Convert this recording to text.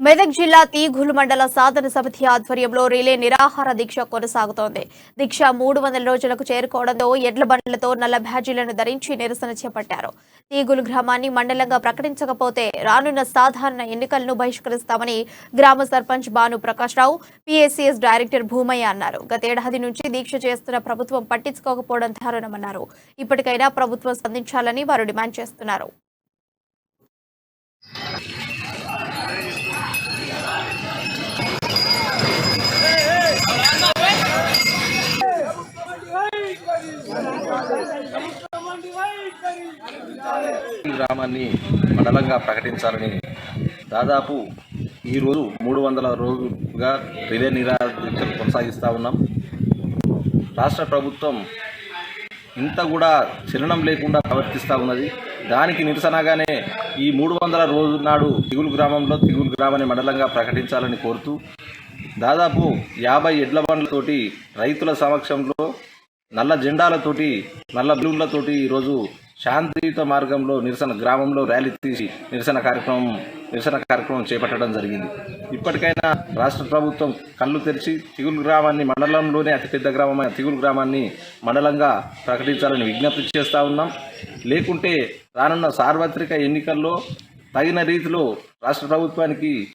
మెదక్ జిల్లా తీగూలు మండల సాధన సమితి ఆధ్వర్యంలో రిలే నిరాహార దీక్ష కొనసాగుతోంది. దీక్ష 300 రోజులకు చేరుకోవడంతో ఎడ్ల బండ్లతో నల్ల బ్యాడ్జీలను ధరించి నిరసన చేపట్టారు. తీగూలు గ్రామాన్ని మండలంగా ప్రకటించకపోతే రానున్న సాధారణ ఎన్నికలను బహిష్కరిస్తామని గ్రామ సర్పంచ్ భాను ప్రకాష్ రావు, పీఏసీఎస్ డైరెక్టర్ భూమయ్య అన్నారు. గతేడాది నుంచి దీక్ష చేస్తున్న ప్రభుత్వం పట్టించుకోకపోవడం దారుణమన్నారు. ఇప్పటికైనా ప్రభుత్వం స్పందించాలని వారు డిమాండ్ చేస్తున్నారు. గ్రామాన్ని మండలంగా ప్రకటించాలని దాదాపు ఈరోజు 300 రోజులుగా రిలే నిరాహార కొనసాగిస్తూ ఉన్నాం. రాష్ట్ర ప్రభుత్వం ఇంత కూడా చలనం లేకుండా ప్రవర్తిస్తూ ఉన్నది. దానికి నిరసనగానే ఈ 300 రోజుల నాడు తీగూలు గ్రామాన్ని మండలంగా ప్రకటించాలని కోరుతూ దాదాపు 50 ఎడ్ల బండ్లతోటి రైతుల సమక్షంలో నల్ల జెండాలతోటి నల్ల బలూన్లతోటి ఈరోజు శాంతియుత మార్గంలో గ్రామంలో ర్యాలీ తీసి నిరసన కార్యక్రమం చేపట్టడం జరిగింది. ఇప్పటికైనా రాష్ట్ర ప్రభుత్వం కళ్ళు తెరిచి తీగూలు గ్రామాన్ని మండలంలోనే అతిపెద్ద గ్రామమైన తీగూలు గ్రామాన్ని మండలంగా ప్రకటించాలని విజ్ఞప్తి చేస్తూ ఉన్నాం. లేకుంటే రానున్న సార్వత్రిక ఎన్నికల్లో తగిన రీతిలో రాష్ట్ర ప్రభుత్వానికి